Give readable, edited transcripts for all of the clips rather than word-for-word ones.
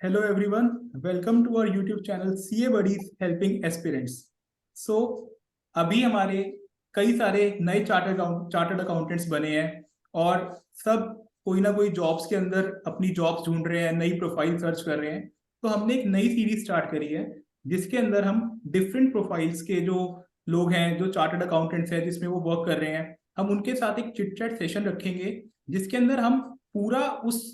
Hello everyone, welcome to our YouTube channel CA Buddies Helping Aspirants. So अभी हमारे कई सारे नए चार्टर्ड अकाउंटेंट्स बने हैं और सब कोई ना कोई जॉब्स के अंदर अपनी जॉब्स ढूंढ रहे हैं, नई प्रोफाइल सर्च कर रहे हैं। तो हमने एक नई सीरीज स्टार्ट करी है जिसके अंदर हम डिफरेंट प्रोफाइल्स के जो लोग हैं, जो चार्टर्ड अकाउंटेंट्स हैं जिसमें वो वर्क कर रहे हैं, हम उनके साथ एक चिट चैट सेशन रखेंगे जिसके अंदर हम पूरा उस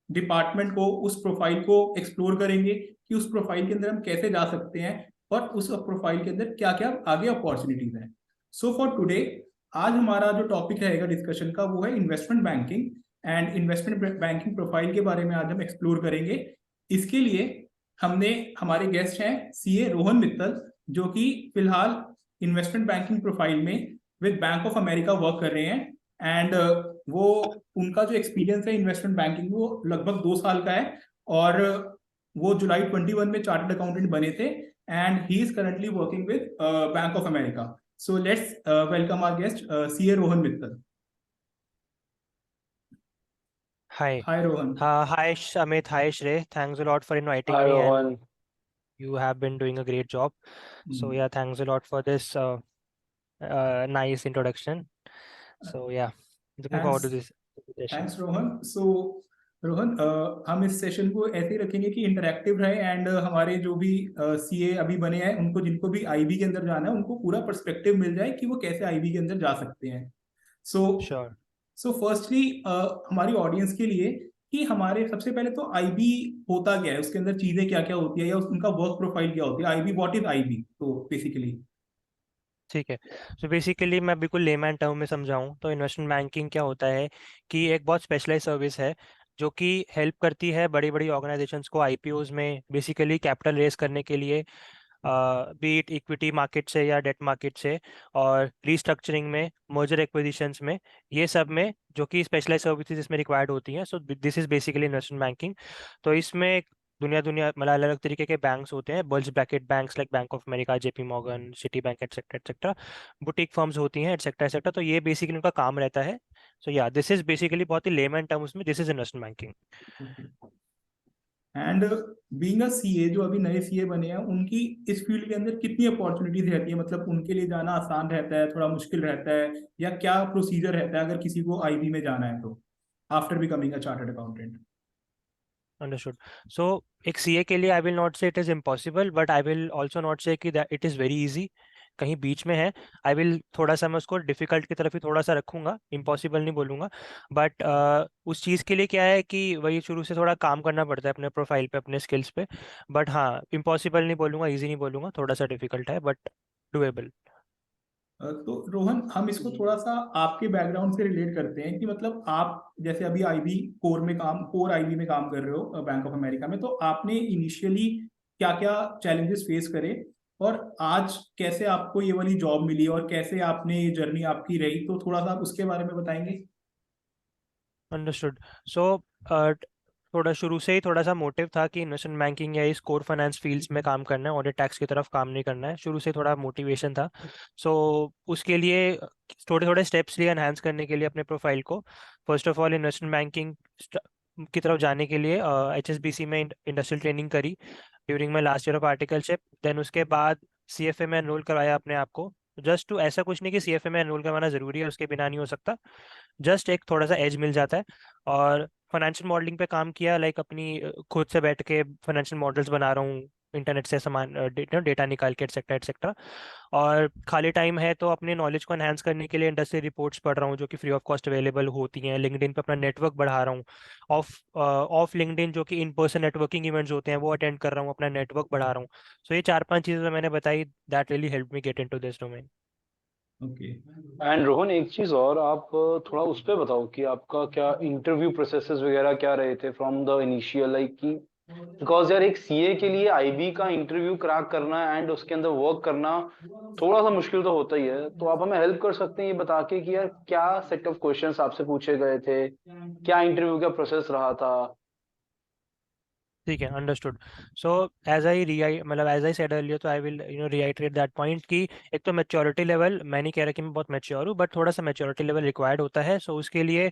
डिपार्टमेंट को, उस प्रोफाइल को एक्सप्लोर करेंगे कि उस प्रोफाइल के अंदर हम कैसे जा सकते हैं और उस प्रोफाइल के अंदर क्या क्या आगे अपॉर्चुनिटीज हैं। सो फॉर टुडे, आज हमारा जो टॉपिक रहेगा डिस्कशन का वो है investment banking and investment banking profile के बारे में आज हम एक्सप्लोर करेंगे। इसके लिए हमने हमारे गेस्ट हैं सीए रोहन मित्तल, जो कि फिलहाल इन्वेस्टमेंट बैंकिंग प्रोफाइल में with Bank of America work कर रहे हैं। एंड वो उनका जो एक्सपीरियंस है इन्वेस्टमेंट बैंकिंग में वो लगभग 2 साल का है और वो जुलाई 21 में चार्टर्ड अकाउंटेंट बने थे and he is currently working with Bank of America. So let's welcome our guest CA Rohan Mittal. Hi. Hi Rohan. Hi, Amit. Hi, Shrey. Thanks a lot for inviting Hi, me, and Rohan. you have been doing a great job. So yeah, thanks a lot for this nice introduction. So yeah, looking forward to this session. Thanks Rohan. So Rohan, हम इस session को ऐसे ही रखेंगे कि interactive रहे and हमारे जो भी सीए अभी बने हैं उनको, जिनको भी आईबी के अंदर जाना है, उनको पूरा पर्सपेक्टिव मिल जाए कि वो कैसे आईबी के अंदर जा सकते हैं। सो Sure. सो फर्स्टली हमारी ऑडियंस के लिए कि हमारे सबसे पहले तो आईबी होता क्या है, उसके अंदर चीजें क्या क्या होती है या उनका वर्क प्रोफाइल क्या होती है, आईबी, व्हाट इज आईबी, तो बेसिकली। ठीक है। सो बेसिकली मैं बिल्कुल लेमैन टर्म में समझाऊं तो इन्वेस्टमेंट बैंकिंग क्या होता है कि एक बहुत स्पेशलाइज सर्विस है जो कि हेल्प करती है बड़ी बड़ी ऑर्गेनाइजेशंस को आईपीओज में बेसिकली कैपिटल रेज करने के लिए, बीट इक्विटी मार्केट से या डेट मार्केट से, और रीस्ट्रक्चरिंग में, मर्जर एक्विजिशंस में, ये सब में जो कि स्पेशलाइज सर्विसेज इसमें रिक्वायर्ड होती हैं। So this is basically investment banking. तो इसमें दुनिया दुनिया मतलब अलग अलग तरीके के बैंक्स होते हैं, bulge bracket banks like bank of America, JP Morgan, city bank, etcetera etcetera, boutique firms होती हैं, एटसेट्रा एटसेट्रा। तो ये बेसिकली उनका काम रहता है। सो या दिस इज बेसिकली बहुत ही लेमैन टर्म्स में this is investment banking. And being a CA, जो अभी नए सीए बने हैं, उनकी इस फील्ड के अंदर कितनी अपॉर्चुनिटीज रहती है, मतलब उनके लिए जाना आसान रहता है, थोड़ा मुश्किल रहता है, या क्या प्रोसीजर रहता है अगर किसी को आईबी में जाना है तो after becoming a chartered accountant. Understood. So एक सीए के लिए I will not say it is impossible, but I will also not say कि इट इज़ वेरी इजी। कहीं बीच में है। आई विल थोड़ा सा मैं उसको डिफिकल्ट की तरफ ही थोड़ा सा रखूंगा, इम्पॉसिबल नहीं बोलूंगा। बट उस चीज़ के लिए क्या है कि वही शुरू से थोड़ा काम करना पड़ता है अपने प्रोफाइल पे, अपने स्किल्स पे। बट हाँ, इम्पॉसिबल नहीं बोलूंगा, ईजी नहीं बोलूंगा, थोड़ा सा डिफिकल्ट है बट डुएबल। तो रोहन, हम इसको थोड़ा सा आपके बैकग्राउंड से रिलेट करते हैं कि मतलब आप जैसे अभी आईबी कोर आईबी में काम कर रहे हो बैंक ऑफ अमेरिका में, तो आपने इनिशियली क्या क्या चैलेंजेस फेस करे और आज कैसे आपको ये वाली जॉब मिली और कैसे आपने ये जर्नी आपकी रही, तो थोड़ा सा आप उसके बारे में बताएंगे। अंडरस्टूड। सो थोड़ा शुरू से ही थोड़ा सा मोटिव था कि इन्वेस्टमेंट बैंकिंग या इस कोर फाइनेंस फील्ड्स में काम करना है, ऑडिट टैक्स की तरफ काम नहीं करना है। शुरू से थोड़ा मोटिवेशन था। सो उसके लिए थोड़े थोड़े स्टेप्स लिए एनहांस करने के लिए अपने प्रोफाइल को। First of all investment banking की तरफ जाने के लिए एचएसबीसी में इंडस्ट्रियल ट्रेनिंग करी during my last year of articleship. Then उसके बाद सीएफए में एनरोल करवाया अपने आप को। जस्ट टू, ऐसा कुछ नहीं कि सीएफए में एनरोल करवाना जरूरी है, उसके बिना नहीं हो सकता। जस्ट एक थोड़ा सा एज मिल जाता है। और फाइनेंशियल मॉडलिंग पे काम किया, लाइक अपनी खुद से बैठ के फाइनेंशियल मॉडल्स बना रहा हूँ, इंटरनेट से सामान डेटा निकाल के, एटसेट्रा एटसेट्रा। और खाली टाइम है तो अपने नॉलेज को एनहांस करने के लिए इंडस्ट्री रिपोर्ट्स पढ़ रहा हूँ जो कि फ्री ऑफ कॉस्ट अवेलेबल होती हैं। लिंक्डइन पे अपना नेटवर्क बढ़ा रहा हूँ। ऑफ लिंक्डइन जो कि इन पर्सन नेटवर्किंग इवेंट्स होते हैं वो अटेंड कर रहा हूँ, अपना नेटवर्क बढ़ा रहा हूँ। सो ये 4-5 चीज़ें मैंने बताई, that really help me get into this domain. Okay. And Rohan, एक चीज और आप थोड़ा उस पे बताओ कि आपका क्या इंटरव्यू प्रोसेसेस वगैरह क्या रहे थे फ्रॉम द इनिशियल, लाइक कि बिकॉज यार एक सीए के लिए आईबी का इंटरव्यू क्रैक करना एंड उसके अंदर वर्क करना थोड़ा सा मुश्किल तो होता ही है। तो आप हमें हेल्प कर सकते हैं ये बता के कि यार क्या सेट ऑफ क्वेश्चंस आपसे पूछे गए थे, क्या इंटरव्यू का प्रोसेस रहा था। ठीक है, अंडरस्टूड। सो एज आई मतलब एज आई सेड अर्लियर, तो आई विल रिआइटरेट दैट पॉइंट कि एक तो मैच्योरिटी लेवल, मैं नहीं कह रहा कि मैं बहुत मैच्योर हूँ, बट थोड़ा सा मैच्योरिटी लेवल रिक्वायर्ड होता है। सो उसके लिए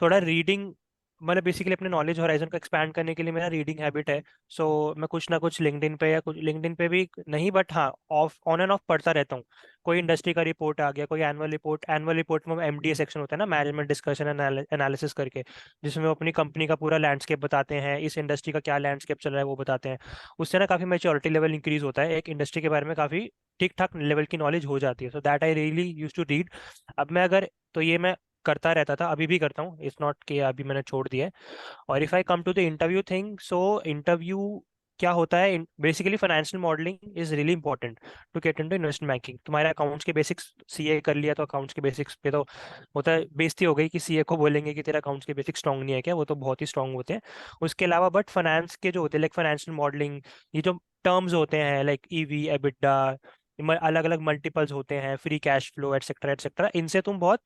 थोड़ा रीडिंग मतलब बेसिकली अपने नॉलेज होराइजन को एक्सपैंड करने के लिए मेरा रीडिंग हैबिट है। सो मैं कुछ ना कुछ लिंक्डइन पे या कुछ लिंक्डइन पे भी नहीं, बट हाँ ऑफ ऑन एंड ऑफ पढ़ता रहता हूँ। कोई इंडस्ट्री का रिपोर्ट आ गया, कोई एनुअल रिपोर्ट में एमडीए सेक्शन होता है ना, मैनेजमेंट डिस्कशन एनालिसिस करके, जिसमें वो अपनी कंपनी का पूरा लैंडस्केप बताते हैं, इस इंडस्ट्री का क्या लैंडस्केप चल रहा है वो बताते हैं। उससे ना काफ़ी मैच्योरिटी लेवल इंक्रीज होता है, एक इंडस्ट्री के बारे में काफ़ी ठीक ठाक लेवल की नॉलेज हो जाती है। So that I really use to read. अब मैं अगर तो ये मैं करता रहता था, अभी भी करता हूँ, इट्स नॉट कि अभी मैंने छोड़ दिया है। और if I come to the interview thing, so interview क्या होता है, basically financial modelling is really important to get into investment banking. तुम्हारे अकाउंट्स के बेसिक्स सीए कर लिया तो अकाउंट्स के बेसिक्स पे तो होता है, बेइज्जती हो गई कि सीए को बोलेंगे कि तेरा अकाउंट्स के बेसिक्स स्ट्रांग नहीं है क्या, वो तो बहुत ही स्ट्रांग होते हैं। उसके अलावा बट फाइनेंस के जो होते हैं लाइक फाइनेंशियल मॉडलिंग, ये जो टर्म्स होते हैं लाइक ईवी, एबिटा, अलग अलग मल्टीपल्स होते हैं, free cash flow etcetera etcetera, इनसे तुम बहुत,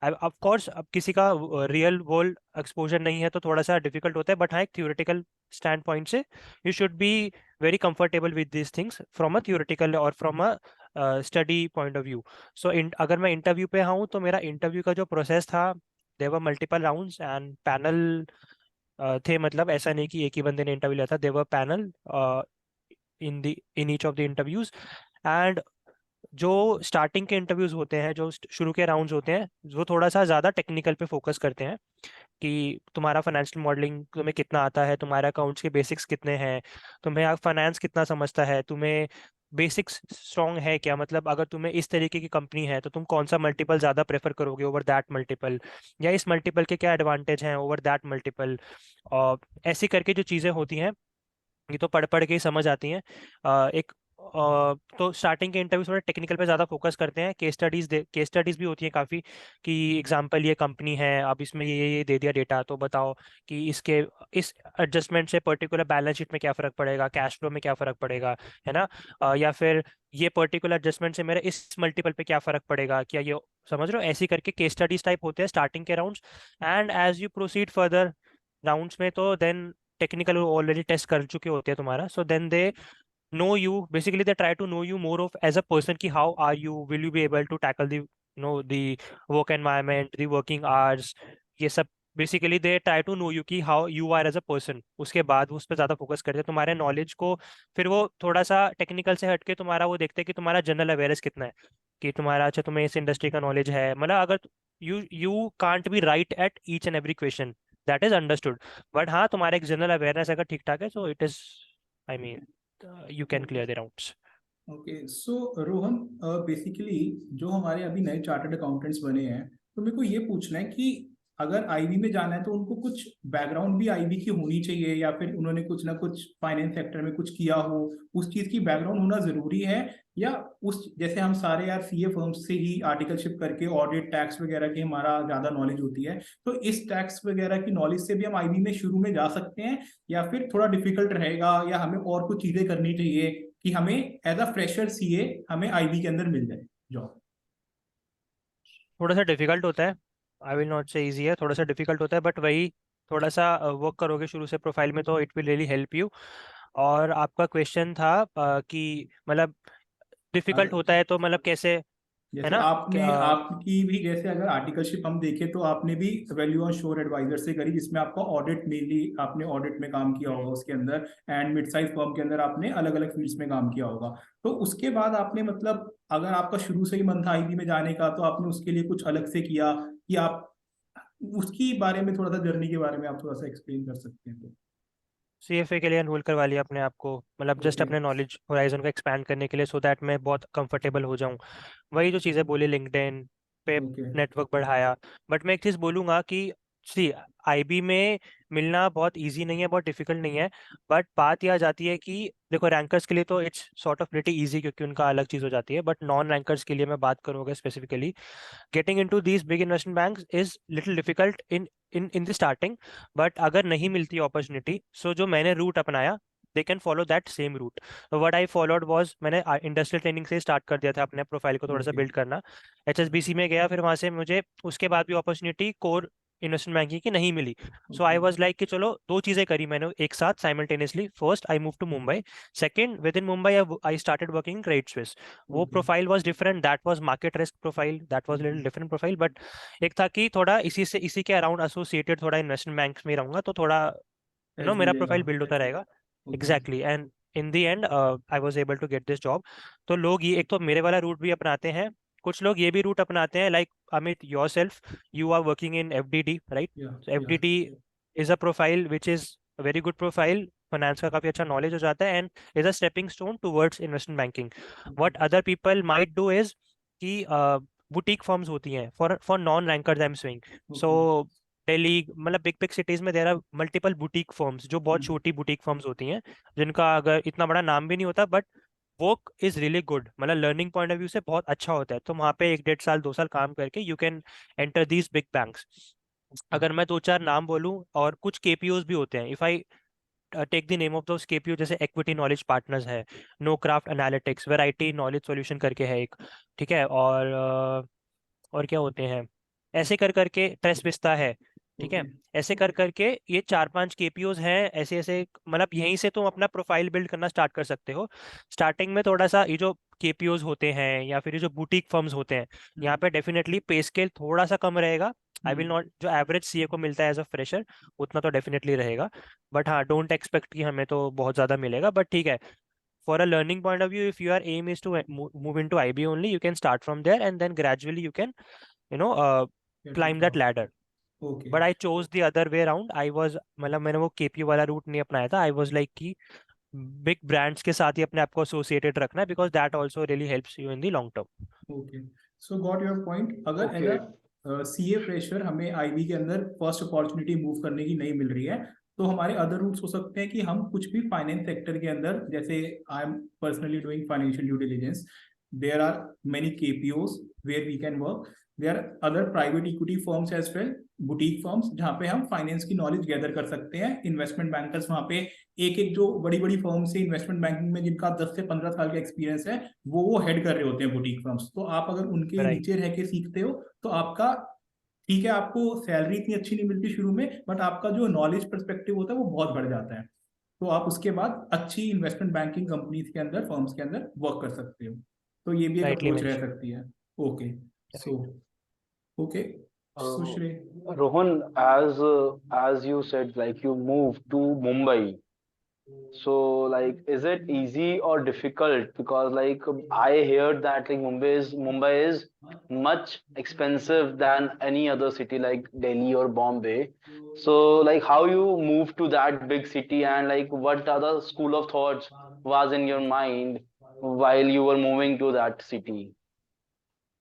ऑफ कोर्स अब किसी का रियल वर्ल्ड एक्सपोजर नहीं है तो थोड़ा सा डिफिकल्ट होता है, बट हाँ एक थियोरेटिकल स्टैंड पॉइंट से you should be very comfortable with this things from a theoretical और from a study point of view. So अगर मैं इंटरव्यू पे हूँ तो मेरा इंटरव्यू का जो प्रोसेस था, there were multiple rounds and panel थे, मतलब ऐसा नहीं कि एक ही बंदे ने इंटरव्यू लिया था, there were panel in each of the interviews. And जो स्टार्टिंग के इंटरव्यूज होते हैं, जो शुरू के राउंड्स होते हैं, वो थोड़ा सा ज़्यादा टेक्निकल पे फोकस करते हैं कि तुम्हारा फाइनेंशियल मॉडलिंग तुम्हें कितना आता है, तुम्हारे अकाउंट्स के बेसिक्स कितने हैं, तुम्हें आप फाइनेंस कितना समझता है, तुम्हें बेसिक्स स्ट्रॉन्ग है क्या, मतलब अगर तुम्हें इस तरीके की कंपनी है तो तुम कौन सा मल्टीपल ज़्यादा प्रेफर करोगे ओवर दैट मल्टीपल, या इस मल्टीपल के क्या एडवांटेज हैं ओवर दैट मल्टीपल। और ऐसी करके जो चीज़ें होती हैं, ये तो पढ़ पढ़ के ही समझ आती हैं। एक तो स्टार्टिंग के इंटरव्यू थोड़े टेक्निकल पे ज़्यादा फोकस करते हैं, केस स्टडीज भी होती हैं काफ़ी, कि एग्जांपल ये कंपनी है, अब इसमें ये दे दिया डेटा, तो बताओ कि इसके इस एडजस्टमेंट से पर्टिकुलर बैलेंस शीट में क्या फ़र्क पड़ेगा, कैश फ्लो में क्या फ़र्क पड़ेगा, है ना। या फिर ये पर्टिकुलर एडजस्टमेंट से मेरे इस मल्टीपल पे क्या फ़र्क पड़ेगा, क्या ये समझ रहे हो, ऐसी करके केस स्टडीज टाइप होते हैं स्टार्टिंग के rounds. And as you proceed further rounds में तो देन टेक्निकल ऑलरेडी टेस्ट कर चुके होते हैं तुम्हारा, so then they know you, basically they try to know you more of as a person, कि how are you, will you be able to tackle the no the work environment, the working hours, ये सब। Basically they try to know you कि how you are as a person. उसके बाद वो उस पर ज़्यादा फोकस करते हैं तुम्हारे नॉलेज को, फिर वो थोड़ा सा टेक्निकल से हटके तुम्हारा वो देखते हैं कि तुम्हारा जनरल अवेयरनेस कितना है, कि तुम्हारा अच्छा तुम्हें इस इंडस्ट्री का नॉलेज है, मतलब अगर you can't be right at each and every question, that is understood, but हाँ तुम्हारा एक जनरल अवेयरनेस अगर ठीक ठाक है, so it is, I mean, you can clear the rounds. Okay, so Rohan, basically जो हमारे अभी नए चार्टर्ड अकाउंटेंट्स बने हैं, तो मेरे को ये पूछना है कि अगर आईबी में जाना है तो उनको कुछ बैकग्राउंड भी आईबी की होनी चाहिए, या फिर उन्होंने कुछ ना कुछ फाइनेंस सेक्टर में कुछ किया हो, उस चीज की बैकग्राउंड होना जरूरी है? या उस जैसे हम सारे यार सीए फर्म्स से ही आर्टिकलशिप करके ऑडिट टैक्स वगैरह की हमारा ज्यादा नॉलेज होती है, तो इस टैक्स वगैरह की नॉलेज से भी हम आईबी में शुरू में जा सकते हैं, या फिर थोड़ा डिफिकल्ट रहेगा, या हमें और कुछ चीजें करनी चाहिए कि हमें एज अ फ्रेशर सीए हमें आईबी के अंदर मिल जाए जॉब? थोड़ा सा डिफिकल्ट होता है, आई विल नॉट से इजी है, थोड़ा सा डिफिकल्ट होता है, बट वही थोड़ा सा वर्क करोगे शुरू से प्रोफाइल में तो it will really help you. और आपका क्वेश्चन था कि मतलब डिफिकल्ट अगर होता है तो मतलब कैसे, है जैसे ना आपने क्या। आपकी भी, जैसे अगर आर्टिकलशिप हम देखें तो आपने भी वैल्यू ऑन श्योर एडवाइजर से करी, जिसमें आपका ऑडिट, मेनली आपने ऑडिट में काम किया होगा उसके अंदर, एंड मिड साइज फर्म के अंदर आपने अलग अलग फील्ड्स में काम किया होगा। तो उसके बाद आपने मतलब अगर आपका शुरू से ही मन था आईबी में जाने का, तो आपने उसके लिए कुछ अलग से किया कि आप उसकी बारे में थोड़ा सा, जर्नी के बारे में आप थोड़ा सा एक्सप्लेन कर सकते हैं तो? सीएफए के लिए एनरोल करवा लिया अपने आप को, मतलब जस्ट ओके। अपने नॉलेज होराइजन को एक्सपैंड करने के लिए, सो दैट मैं बहुत कंफर्टेबल हो जाऊं। वही जो चीज़ें बोली, लिंक्डइन पे ओके। नेटवर्क बढ़ाया। बट मैं एक चीज़ बोलूँगा कि सी आईबी में मिलना बहुत इजी नहीं है, बहुत डिफिकल्ट नहीं है, बट बात यह आ जाती है कि देखो रैंकर्स के लिए तो it's sort of pretty easy, क्योंकि उनका अलग चीज़ हो जाती है, बट नॉन रैंकर्स के लिए मैं बात करूँगा specifically, getting into these big investment banks is little difficult in the starting. But अगर नहीं मिलती अपॉर्चुनिटी, सो जो मैंने रूट अपनाया, they can follow that same route. What I followed was, मैंने इंडस्ट्रियल ट्रेनिंग से स्टार्ट कर दिया था अपने प्रोफाइल को थोड़ा सा ओके। बिल्ड करना। एचएसबीसी में गया, फिर वहाँ से मुझे उसके बाद भी अपॉर्चुनिटी कोर इन्वेस्टमेंट बैंकिंग की नहीं मिली। सो आई वाज लाइक कि चलो दो चीज़ें करी मैंने एक साथ simultaneously. First I move to Mumbai, second within Mumbai I started working in Credit Suisse. वो profile was different, that was market risk profile, that was little different profile. But एक था कि थोड़ा इसी के अराउंड एसोसिएटेड थोड़ा इन्वेस्टमेंट बैंक में रहूंगा तो थोड़ा एज मेरा मिलेगा। प्रोफाइल बिल्ड होता रहेगा। Exactly, and in the end I was able to get this job. तो लोग ये एक तो मेरे वाला रूट भी अपनाते हैं, कुछ लोग ये भी रूट अपनाते हैं like Amit yourself, you are working in FDD right? So yeah FDD is a profile which is a very good profile, finance का काफी अच्छा नॉलेज हो जाता है and is a stepping stone towards investment banking. What other people might do is कि boutique firms होती हैं for non rankers I am saying. So Delhi मतलब बिग बिग सिटीज में there are multiple boutique firms जो बहुत छोटी boutique firms होती हैं, जिनका अगर इतना बड़ा नाम भी नहीं होता but work is really good, मतलब लर्निंग पॉइंट ऑफ व्यू से बहुत अच्छा होता है। तो वहाँ पे 1 1.5 साल 2 साल काम करके you can enter these big banks. अगर मैं दो चार नाम बोलूँ, और कुछ केपीओज भी होते हैं, if I take the name of those KPO, जैसे इक्विटी नॉलेज पार्टनर्स है, Knowcraft Analytics, variety knowledge solution करके है एक, ठीक है, और क्या होते हैं, ऐसे कर करके ट्रेस विस्ता है, ठीक है, ऐसे कर करके ये 4 5 केपीओज हैं। ऐसे ऐसे मतलब यहीं से तुम अपना प्रोफाइल बिल्ड करना स्टार्ट कर सकते हो। स्टार्टिंग में थोड़ा सा ये जो केपीओज होते हैं या फिर ये जो बुटीक फर्म्स होते हैं, यहाँ पे डेफिनेटली पे स्केल थोड़ा सा कम रहेगा। आई विल नॉट, जो एवरेज सीए को मिलता है एज अ फ्रेशर उतना तो डेफिनेटली रहेगा, बट हाँ डोंट एक्सपेक्ट कि हमें तो बहुत ज़्यादा मिलेगा, बट ठीक है। For a learning point of view, if your aim is to move in to IB only, you can start from there and then gradually you can you know uh, climb that ladder. Okay But I chose the other way around. I was मतलब मैंने वो KPO वाला root नहीं अपनाया था। I was like कि big brands के साथ ही अपने आप को एसोसिएटेड रखना है, because that also really helps you in the long term. Okay so got your point. अगर as Okay. A CA fresher हमें आईबी के अंदर फर्स्ट अपॉर्चुनिटी मूव करने की नहीं मिल रही है, तो हमारे अदर रूट्स हो सकते हैं कि हम कुछ भी फाइनेंस सेक्टर के अंदर, जैसे I am personally doing financial due diligence, there are many KPOs where we can work, there are other private equity firms as well, boutique firms, जहाँ पे हम फाइनेंस की नॉलेज गैदर कर सकते हैं। इन्वेस्टमेंट बैंकर्स वहाँ पे एक एक जो बड़ी बड़ी फर्म्स है इन्वेस्टमेंट बैंकिंग में, जिनका 10 से 15 साल का एक्सपीरियंस है, वो हेड कर रहे होते हैं बुटीक फर्म्स। तो आप अगर उनके राइट, नीचे रह के सीखते हो तो आपका, ठीक है, आपको सैलरी इतनी अच्छी नहीं मिलती शुरू में, बट आपका जो नॉलेज पर्सपेक्टिव होता है वो बहुत बढ़ जाता है। तो आप उसके बाद अच्छी इन्वेस्टमेंट बैंकिंग कंपनीज के अंदर, फर्म्स के अंदर वर्क कर सकते हो। तो ये भी एक राइटली अप्रोच रह मेंशन। सकती है। Okay so okay Sushri. Rohan, as you said, like you moved to Mumbai. So, like, is it easy or difficult? Because, like, I heard that like Mumbai is much expensive than any other city like Delhi or Bombay. So, like, how you moved to that big city, and like, what other school of thoughts was in your mind while you were moving to that city?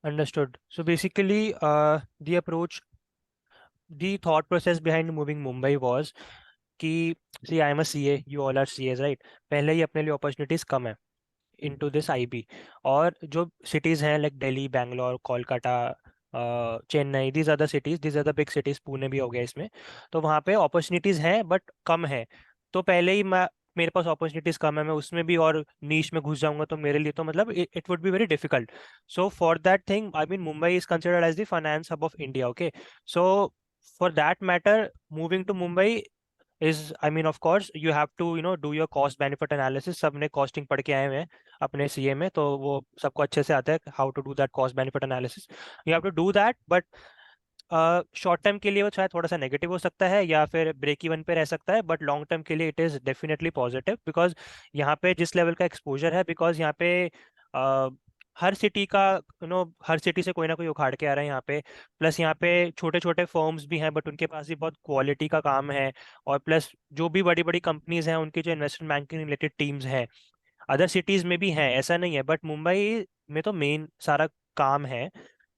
Understood. So basically, the approach, the thought process behind moving Mumbai was कि see I am a CA, you all are CAs right? पहले ही अपने लिए opportunities कम है into this IB, और जो cities हैं like Delhi, Bangalore, Kolkata, Chennai, these are the cities, these are the big cities, Pune भी हो गया इसमें, तो वहाँ पे opportunities हैं बट कम है। तो पहले ही मेरे पास अपॉर्चुनिटीज कम है, मैं उसमें भी और नीश में घुस जाऊंगा तो मेरे लिए तो मतलब it would be very difficult. So for that thing I mean Mumbai is considered as the finance hub of India, okay. So for that matter moving to Mumbai is I mean of course you have to do your cost benefit analysis। सबने costing पढ़ के आए हुए हैं अपने CA में, तो वो सबको अच्छे से आता है how to do that cost benefit analysis. You have to do that, but short term के लिए वो शायद थोड़ा सा नेगेटिव हो सकता है या फिर ब्रेक इवन पे रह सकता है, बट लॉन्ग टर्म के लिए it is definitely positive, because यहाँ पे जिस लेवल का एक्सपोजर है, बिकॉज यहाँ पे अ, हर सिटी का हर सिटी से कोई ना कोई उखाड़ के आ रहा है यहाँ पे। प्लस यहाँ पे छोटे छोटे फर्म्स भी हैं बट उनके पास भी बहुत क्वालिटी का काम है, और प्लस जो भी बड़ी बड़ी कंपनीज हैं उनकी जो इन्वेस्टमेंट बैंकिंग रिलेटेड टीम्स हैं अदर सिटीज में भी हैं, ऐसा नहीं है, बट मुंबई में तो मेन सारा काम है।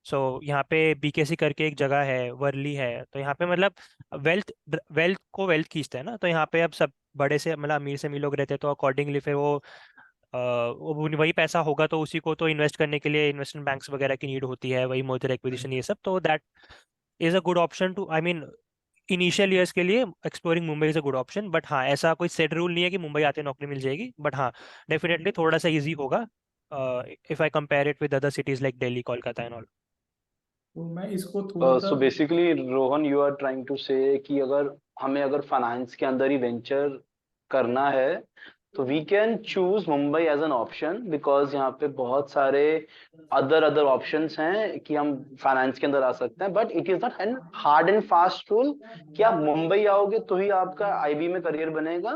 यहाँ पे बीकेसी करके एक जगह है, वर्ली है, तो यहाँ पे मतलब वेल्थ वेल्थ को वेल्थ खींचता है ना, तो यहाँ पे अब सब बड़े से मतलब अमीर से अमीर लोग रहते हैं, तो अकॉर्डिंगली फिर वही पैसा होगा तो उसी को तो इन्वेस्ट करने के लिए इन्वेस्टमेंट बैंक्स वगैरह की नीड होती है, वही मर्जर एक्विजिशन ये सब, तो that is a good option to I mean initial years के लिए exploring Mumbai is a good option. But हाँ ऐसा कोई सेट रूल नहीं है कि मुंबई आते नौकरी मिल जाएगी, बट हाँ डेफिनेटली थोड़ा सा ईजी होगा if I compare it with other cities like Delhi, Kolkata and all. तो मैं इसको थोड़ा सा so basically Rohan, you are trying to say कि अगर फाइनेंस के अंदर ही वेंचर करना है तो we can choose Mumbai as an option, because यहाँ पे बहुत सारे अदर अदर ऑप्शंस हैं कि हम फाइनेंस के अंदर आ सकते हैं, but it is not an hard and fast rule कि आप मुंबई आओगे तो ही आपका आईबी में करियर बनेगा।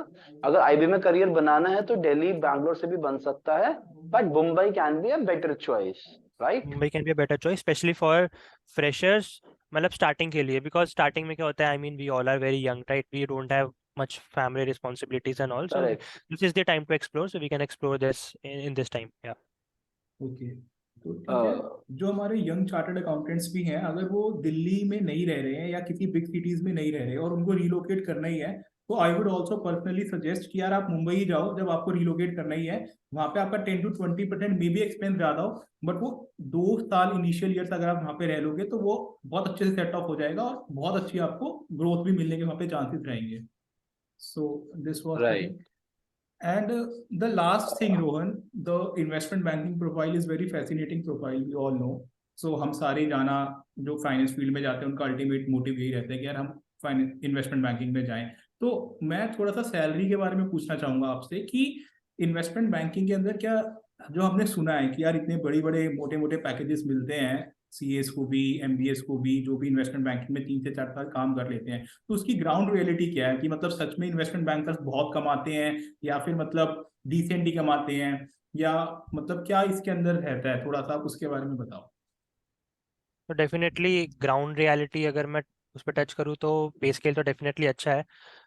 अगर आईबी में करियर बनाना है तो दिल्ली बैंगलोर से भी बन सकता है, but Mumbai can be a better choice, right? Mumbai can be a better choice especially for freshers, मतलब स्टार्टिंग के लिए, बिकॉज स्टार्टिंग में क्या होता है, I mean we all are very young, right? We don't have much family responsibilities and all, so correct. this is the time to explore, so we can explore this in this time. Yeah. Okay. तो ठीक है, जो हमारे young chartered accountants भी हैं, अगर वो दिल्ली में नहीं रह रहे हैं या किसी बिग सिटीज में नहीं रह रहे और उनको रिलोकेट करना ही है, तो I would also personally suggest कि यार आप मुंबई ही जाओ जब आपको रिलोकेट करना ही है। वहाँ पे आपका 10 to 20% मे बी एक्सपेंस ज्यादा हो, बट वो 2 साल इनिशियल ईयर्स अगर आप वहाँ पे रह लोगे तो वो बहुत अच्छे से सेट ऑफ हो जाएगा और बहुत अच्छी आपको ग्रोथ भी मिलने के वहाँ पे चांसेस रहेंगे। So this was the thing. Right. And the last thing, Rohan, the investment banking profile is very fascinating profile. We all know. So हम सारे जाना जो फाइनेंस फील्ड में जाते हैं उनका अल्टीमेट मोटिव यही रहता है कि यार हम इन्वेस्टमेंट बैंकिंग में जाएं। तो मैं थोड़ा सा सैलरी के बारे में पूछना चाहूंगा आपसे कि इन्वेस्टमेंट बैंकिंग के अंदर क्या, जो हमने सुना है कि यार इतने बड़े बड़े मोटे मोटे पैकेजेस मिलते हैं, सीएस को भी एमबीएस को भी, जो भी इन्वेस्टमेंट बैंकिंग में 3 से 4 साल काम कर लेते हैं, तो उसकी ग्राउंड रियलिटी क्या है कि मतलब सच में इन्वेस्टमेंट बैंकर्स बहुत कमाते हैं या फिर मतलब डिसेंट ही कमाते हैं, या मतलब क्या इसके अंदर रहता है, थोड़ा सा आप उसके बारे में बताओ। तो डेफिनेटली ग्राउंड रियलिटी अगर मैं उस पर टच करूँ तो पे स्केल तो डेफिनेटली अच्छा है।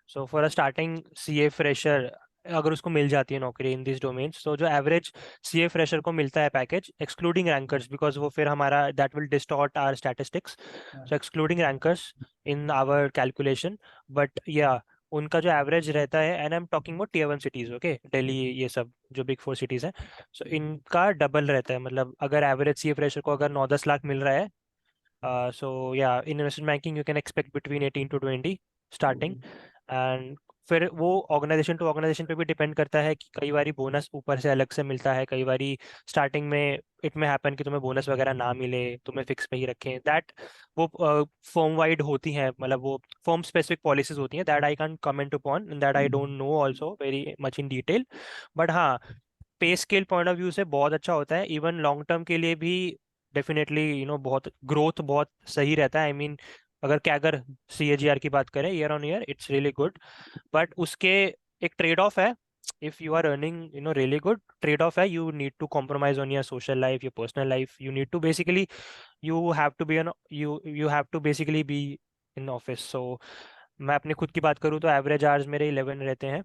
So for a starting CA fresher, अगर उसको मिल जाती है नौकरी इन दिस डोमेन्स, तो जो एवरेज सीए फ्रेशर को मिलता है पैकेज एक्सक्लूडिंग रैंकर्स, बिकॉज वो फिर हमारा that will distort our statistics, so excluding rankers in our calculation, but या उनका जो एवरेज रहता है, and I am talking about tier 1 cities, okay, Delhi, ये सब जो बिग 4 सिटीज़ हैं, सो इनका डबल रहता है। मतलब अगर एवरेज सीए फ्रेशर को अगर 9-10 लाख मिल रहा है, so yeah, in investment banking you can expect between 18 to 20 starting, and फिर वो ऑर्गेनाइजेशन टू ऑर्गेनाइजेशन पे भी डिपेंड करता है कि कई बारी बोनस ऊपर से अलग से मिलता है, कई बारी स्टार्टिंग में इट में हैपन कि तुम्हें बोनस वगैरह ना मिले, तुम्हें फिक्स पे ही रखें, दैट वो फर्म वाइड होती हैं, मतलब वो फर्म स्पेसिफिक पॉलिसीज होती हैं, that I can comment upon, that I don't know also very much in detail, but हाँ, पे स्केल पॉइंट ऑफ व्यू से बहुत अच्छा होता है, इवन लॉन्ग टर्म के लिए भी डेफिनेटली, बहुत ग्रोथ बहुत सही रहता है। आई मीन अगर CAGR की बात करें year on year, it's really good, but उसके एक ट्रेड ऑफ है। If you are earning really good, trade off है, you need to compromise on your social life, your personal life, you need to basically, you have to basically be in office. So मैं अपने खुद की बात करूँ तो average hours मेरे 11 रहते हैं,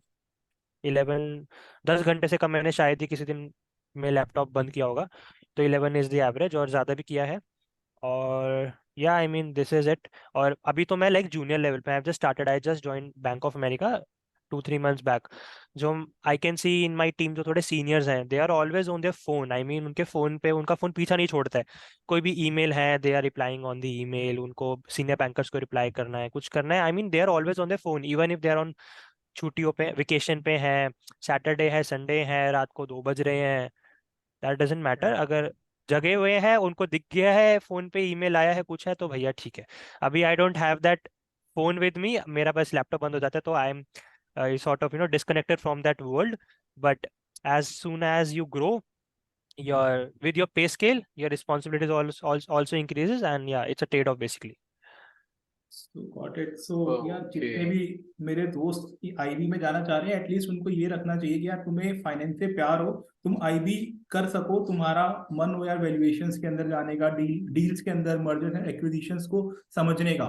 10 घंटे से कम मैंने शायद ही किसी दिन में लैपटॉप बंद किया होगा, तो 11 इज द एवरेज, और ज़्यादा भी किया है। और या I mean this is it. और अभी तो मैं लाइक जूनियर लेवल पे, I have just started, I just join bank of America 2-3 months back. जो I can see in my team, जो थोड़े सीनियर्स हैं, they are always on their phone, I mean उनके फ़ोन पे उनका phone पीछा नहीं छोड़ता है। कोई भी ईमेल है, they are replying on the email, उनको सीनियर बैंकर्स को रिप्लाई करना है, कुछ करना है, I mean they are always on their phone, even if they are on छुट्टियों पे, वेकेशन पे हैं, सैटरडे है, संडे है, रात को 2 बज रहे हैं, दैट डजेंट मैटर, अगर जगे हुए हैं, उनको दिख गया है फोन पे ईमेल आया है, कुछ है, तो भैया ठीक है। अभी I don't have that phone with me, मेरा बस लैपटॉप बंद हो जाता है, तो I am sort of disconnected from that world, but as soon as you grow your with your pay scale, your responsibilities also increases, and yeah, it's a trade off basically. Got it. So यार okay. जितने भी मेरे दोस्त IB में जाना चाह रहे हैं, एटलीस्ट उनको ये रखना चाहिए कि यार तुम्हें फाइनेंस से प्यार हो, तुम आईबी कर सको, तुम्हारा मन हो यार वैल्यूएशंस के अंदर जाने का, डील्स के अंदर, मर्जर एंड एक्विजिशंस को समझने का,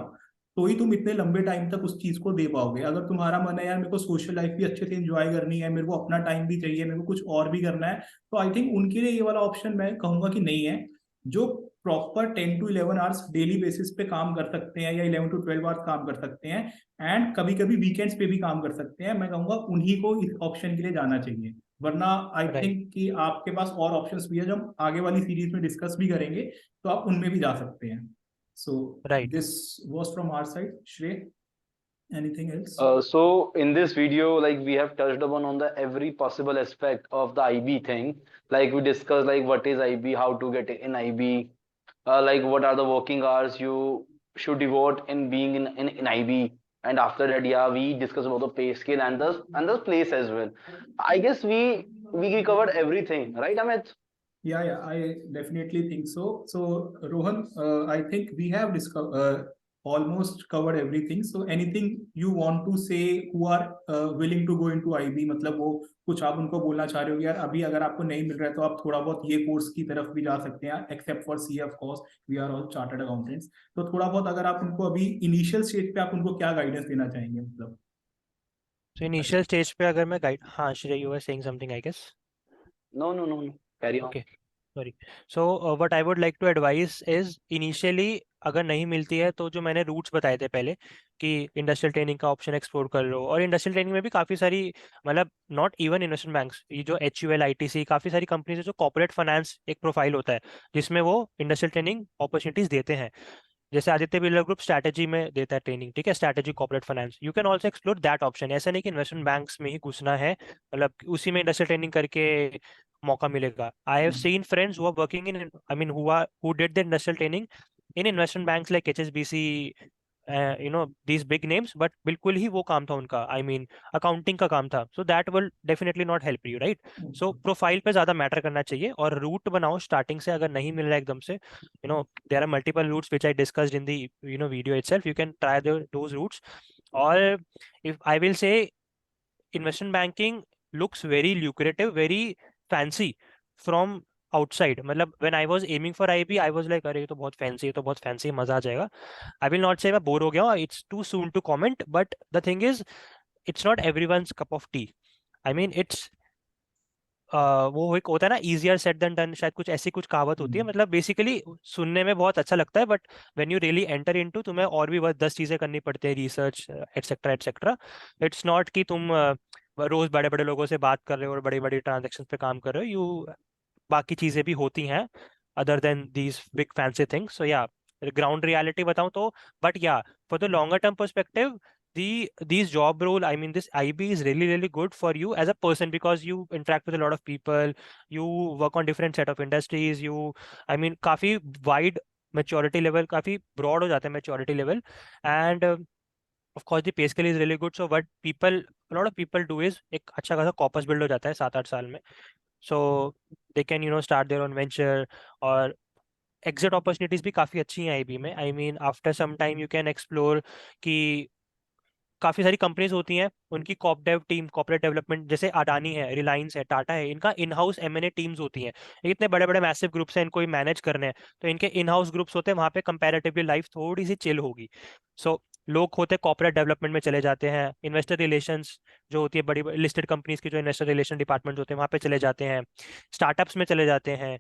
तो ही तुम इतने लंबे टाइम तक उस चीज को दे पाओगे। अगर तुम्हारा मन है यार मेरे को सोशल लाइफ भी अच्छे से एंजॉय करनी है, मेरे को अपना टाइम भी चाहिए, मेरे को कुछ और भी करना है, तो आई थिंक उनके लिए ये वाला ऑप्शन मैं कहूंगा कि नहीं है। जो proper 10 to 11 hours daily basis पे काम कर सकते हैं या 11 to 12 आवर्स काम कर सकते हैं, एंड कभी कभी वीकेंड्स पे भी काम कर सकते हैं, मैं कहूंगा उन्हीं को इस ऑप्शन के लिए जाना चाहिए। वरना आई Right. थिंक कि आपके पास और ऑप्शंस भी है जो हम आगे वाली सीरीज में डिस्कस भी करेंगे, तो आप उनमें भी जा सकते हैं। So Right. This was from our side. Shreya, anything else? So in this video, like we have touched upon on the every possible aspect of the IB thing. Like we discussed, like what is IB, how to get in IB, like what are the working hours you should devote in being in IB, and after that, yeah, we discuss about the pay scale and the place as well. I guess we covered everything, right, Amit? Yeah, I definitely think so. So, Rohan, I think we have almost covered everything. So, anything you want to say who are willing to go into IB, मतलब वो कुछ आप उनको बोलना चाह रहे हो कि यार अभी अगर आपको नहीं मिल रहा है तो आप थोड़ा बहुत ये कोर्स की तरफ भी जा सकते हैं, except for see of course we are all chartered accountants. तो थोड़ा बहुत अगर आप उनको अभी इनिशियल स्टेज पे आप उनको क्या गाइडेंस देना चाहेंगे मतलब? So initial stage पे अगर मैं गाइड, हाँ श्रेय, you were saying something, I guess. No. Carry on. Okay. Sorry. So what I would like to advice is, initially अगर नहीं मिलती है तो जो मैंने रूट्स बताए थे पहले कि इंडस्ट्रियल ट्रेनिंग का ऑप्शन एक्सप्लोर कर लो, और इंडस्ट्रियल ट्रेनिंग में भी काफ़ी सारी, मतलब नॉट इवन इन्वेस्टमेंट बैंक्स, ये जो HUL ITC, काफ़ी सारी कंपनीज है जो कॉर्पोरेट फाइनेंस एक प्रोफाइल होता है जिसमें वो इंडस्ट्रियल ट्रेनिंग अपॉर्चुनिटीज देते हैं। जैसे आदित्य बिरला ग्रुप स्ट्रैटेजी में देता है ट्रेनिंग, ठीक है, strategy corporate finance, you can also explore that option. ऐसा नहीं कि इन्वेस्टमेंट बैंक्स में ही घुसना है, मतलब उसी में इंडस्ट्रियल ट्रेनिंग करके मौका मिलेगा। I have seen friends who are working in, I mean who did the industrial training in investment banks like HSBC, these big names, but बिल्कुल ही वो काम था उनका, आई मीन अकाउंटिंग का काम था। So that will definitely not help you, right? So profile पे ज्यादा मैटर करना चाहिए, और रूट बनाओ स्टार्टिंग से। अगर नहीं मिल रहा है एकदम से, there are multiple routes which I discussed in the video itself, you can try those routes. और if I will say, investment banking looks very lucrative, very fancy from outside. मतलब when I was aiming for IB, I was like, अरे ये तो बहुत fancy, ये तो बहुत fancy, मजा आ जाएगा। आई विल नॉट से मैं बोर हो गया हूँ, it's too soon to comment, but the thing is it's not everyone's cup of tea. I mean it's वो एक होता है ना, इजियर सेड देन डन, शायद कुछ ऐसी कुछ कहावत होती है। मतलब बेसिकली सुनने में बहुत अच्छा लगता है, but when you really enter into, तुम्हें और भी बस 10 चीजें करनी पड़ती है, research etcetera etcetera. It's not कि तुम रोज बड़े बड़े लोगों से बात कर रहे हो और बड़ी बड़ी ट्रांजेक्शन पे काम कर रहे हो, यू बाकी चीजें भी होती हैं other than these big fancy things. So yeah, ground reality बताऊं तो, but yeah, for the longer term perspective, these job role, I mean this IB is really good for you as a person, because you interact with a lot of people, you work on different set of industries, you, I mean काफी wide maturity level, काफी broad हो जाता है maturity level, and of course the pay scale is really good. So what people, a lot of people do is, एक अच्छा खासा corpus build हो जाता है 7-8 साल में, so they can start their own venture, और exit opportunities भी काफी अच्छी हैं IB में। I mean after some time you can explore कि काफी सारी कंपनीज होती हैं, उनकी corp dev team, corporate development, जैसे अडानी है, रिलायंस है, टाटा है, इनका इन हाउस M&A टीम्स होती हैं। ये इतने बड़े बड़े मैसिव ग्रुप्स हैं, इनको ही मैनेज करने हैं, तो इनके इन हाउस ग्रुप्स होते हैं, वहाँ पे कंपैरेटिवली लाइफ थोड़ी सी चिल होगी। सो लोग होते हैं कॉर्पोरेट डेवलपमेंट में चले जाते हैं, इन्वेस्टर रिलेशंस जो होती है, बड़ी लिस्टेड कंपनीज की जो इन्वेस्टर रिलेशन डिपार्टमेंट होते हैं वहाँ पे चले जाते हैं, स्टार्टअप्स में चले जाते हैं,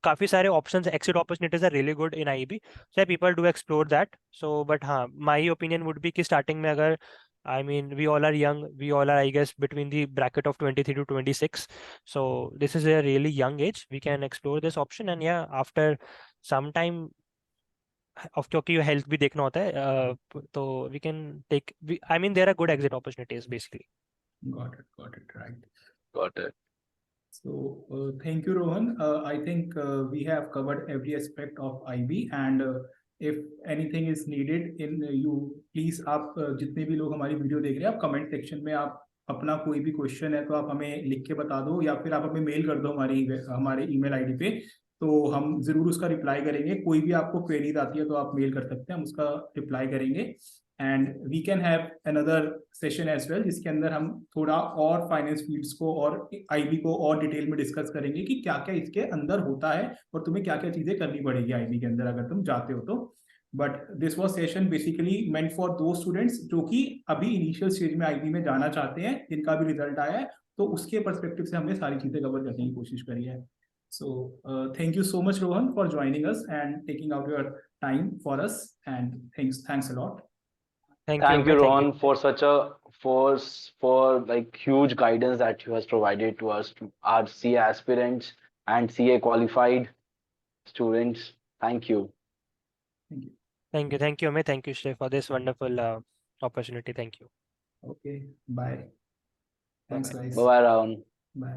काफी सारे options, exit opportunities are really good in IB। So people do explore that. So but हाँ, माई ओपिनियन वुड बी कि स्टार्टिंग में अगर, I mean, we all are young. We all are, I guess, between the bracket of 23 to 26. So this is a really young age. We can explore this option, and yeah, after some time, of क्योंकि health भी देखना होता है, तो we can take. I mean, there are good exit opportunities basically. Got it, right. Got it. So thank you, Rohan. I think we have covered every aspect of IB, and if anything is needed in you, please आप जितने भी लोग हमारी video देख रहे हैं, आप comment section में आप अपना कोई भी क्वेश्चन है तो आप हमें लिख के बता दो, या फिर आप हमें मेल कर दो हमारे ईमेल आईडी पे, तो हम जरूर उसका रिप्लाई करेंगे। कोई भी आपको क्वेरीज आती है तो आप मेल कर सकते हैं, हम उसका रिप्लाई करेंगे। And we can have another session as well, जिसके अंदर हम थोड़ा और फाइनेंस फील्ड्स को और IB को और डिटेल में डिस्कस करेंगे कि क्या क्या इसके अंदर होता है और तुम्हें क्या क्या चीजें करनी पड़ेगी IB के अंदर अगर तुम जाते हो तो। But this was session basically meant for दो स्टूडेंट्स जो कि अभी इनिशियल स्टेज में IB में जाना चाहते हैं, जिनका भी रिजल्ट आया है, तो उसके परस्पेक्टिव से हमने सारी चीजें कवर करने की कोशिश करी है। So thank you so much, Rohan, for joining us and taking out your time for us, and thanks a lot. Thank you, Thank you, Amit. Thank Ron, you. for such a for like huge guidance that you has provided to us, to our CA aspirants and CA qualified students. Thank you. Thank you. Thank you, Amit. Thank you, Shrey, for this wonderful opportunity. Thank you. Okay, bye. Thanks, Bye-bye. guys. Bye bye, Ron. Bye.